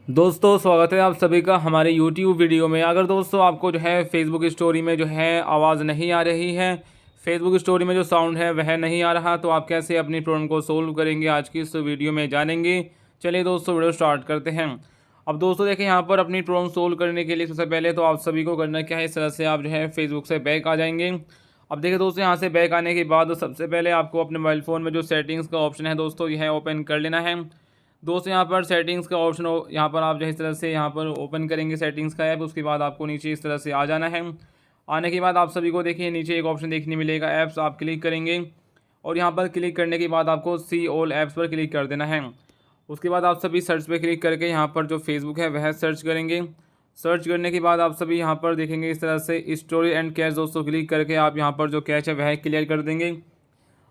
दोस्तों स्वागत है आप सभी का हमारे YouTube वीडियो में। अगर दोस्तों आपको जो है फेसबुक स्टोरी में जो है आवाज़ नहीं आ रही है, फेसबुक स्टोरी में जो साउंड है वह नहीं आ रहा, तो आप कैसे अपनी प्रॉब्लम को सोल्व करेंगे आज की इस वीडियो में जानेंगे। चलिए दोस्तों वीडियो स्टार्ट करते हैं। अब दोस्तों देखिए यहाँ पर अपनी प्रॉब्लम सोल्व करने के लिए सबसे पहले तो आप सभी को करना क्या है, इस तरह से आप जो है फेसबुक से बैक आ जाएंगे। अब देखिए दोस्तों यहाँ से बैक आने के बाद सबसे पहले आपको अपने मोबाइल फ़ोन में जो सेटिंग्स का ऑप्शन है दोस्तों यह ओपन कर लेना है। दोस्तों यहाँ पर सेटिंग्स का ऑप्शन हो, यहाँ पर आप जो है इस तरह से यहाँ पर ओपन करेंगे सेटिंग्स का ऐप। उसके बाद आपको नीचे इस तरह से आ जाना है। आने के बाद आप सभी को देखिए नीचे एक ऑप्शन देखने मिलेगा ऐप्स, आप क्लिक करेंगे और यहाँ पर क्लिक करने के बाद आपको सी ऑल ऐप्स पर क्लिक कर देना है। उसके बाद आप सभी सर्च पे क्लिक करके यहाँ पर जो फेसबुक है वह सर्च करेंगे। सर्च करने के बाद आप सभी यहाँ पर देखेंगे इस तरह से स्टोरी एंड कैश, दोस्तों क्लिक करके आप यहाँ पर जो कैश है वह क्लियर कर देंगे।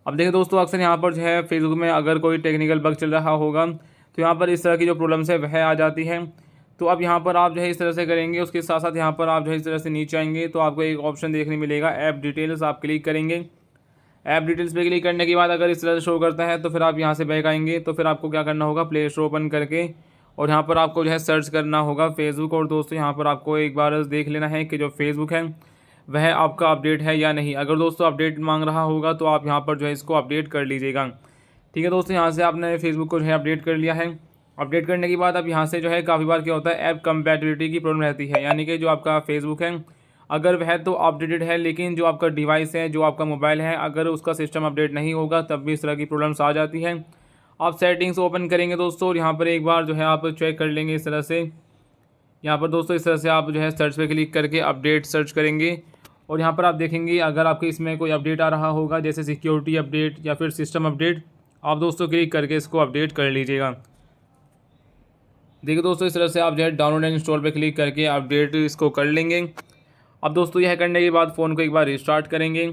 अब देखिए दोस्तों अक्सर यहाँ पर जो है फेसबुक में अगर कोई टेक्निकल बग चल रहा होगा तो यहाँ पर इस तरह की जो प्रॉब्लम्स है वह आ जाती है। तो अब यहाँ पर आप जो है इस तरह से करेंगे। उसके साथ साथ यहाँ पर आप जो है इस तरह से नीचे आएंगे तो आपको एक ऑप्शन देखने मिलेगा ऐप डिटेल्स, आप क्लिक करेंगे। ऐप डिटेल्स पे क्लिक करने के बाद अगर इस तरह से शो करता है तो फिर आप यहाँ से बैक आएंगे। तो फिर आपको क्या करना होगा, प्ले स्टोर ओपन करके और यहाँ पर आपको जो है सर्च करना होगा फेसबुक। और दोस्तों यहाँ पर आपको एक बार देख लेना है कि जो फेसबुक है वह आपका अपडेट है या नहीं। अगर दोस्तों अपडेट मांग रहा होगा तो आप यहाँ पर जो है इसको अपडेट कर लीजिएगा। ठीक है दोस्तों, यहाँ से आपने फेसबुक को जो है अपडेट कर लिया है। अपडेट करने के बाद अब यहाँ से जो है काफ़ी बार क्या होता है ऐप कंपैटिबिलिटी की प्रॉब्लम रहती है, यानी कि जो आपका फेसबुक है अगर वह तो अपडेटेड है लेकिन जो आपका डिवाइस है, जो आपका मोबाइल है, अगर उसका सिस्टम अपडेट नहीं होगा तब भी इस तरह की प्रॉब्लम्स आ जाती है। आप सेटिंग्स ओपन करेंगे दोस्तों और यहाँ पर एक बार जो है आप चेक कर लेंगे इस तरह से। यहाँ पर दोस्तों इस तरह से आप जो है सर्च पे क्लिक करके अपडेट सर्च करेंगे और यहाँ पर आप देखेंगे अगर आपके इसमें कोई अपडेट आ रहा होगा जैसे सिक्योरिटी अपडेट या फिर सिस्टम अपडेट, आप दोस्तों क्लिक करके इसको अपडेट कर लीजिएगा। देखिए दोस्तों इस तरह से आप जो है डाउनलोड एंड इंस्टॉल पे क्लिक करके अपडेट इसको कर लेंगे। अब दोस्तों यह करने के बाद फ़ोन को एक बार रिस्टार्ट करेंगे,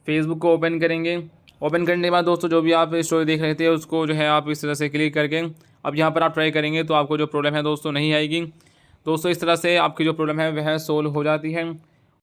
फेसबुक को ओपन करेंगे। ओपन करने के बाद दोस्तों जो भी आप स्टोरी देख रहे थे उसको जो है आप इस तरह से क्लिक करके अब यहाँ पर आप ट्राई करेंगे तो आपको जो प्रॉब्लम है दोस्तों नहीं आएगी। दोस्तों इस तरह से आपकी जो प्रॉब्लम है वह सोल्व हो जाती है।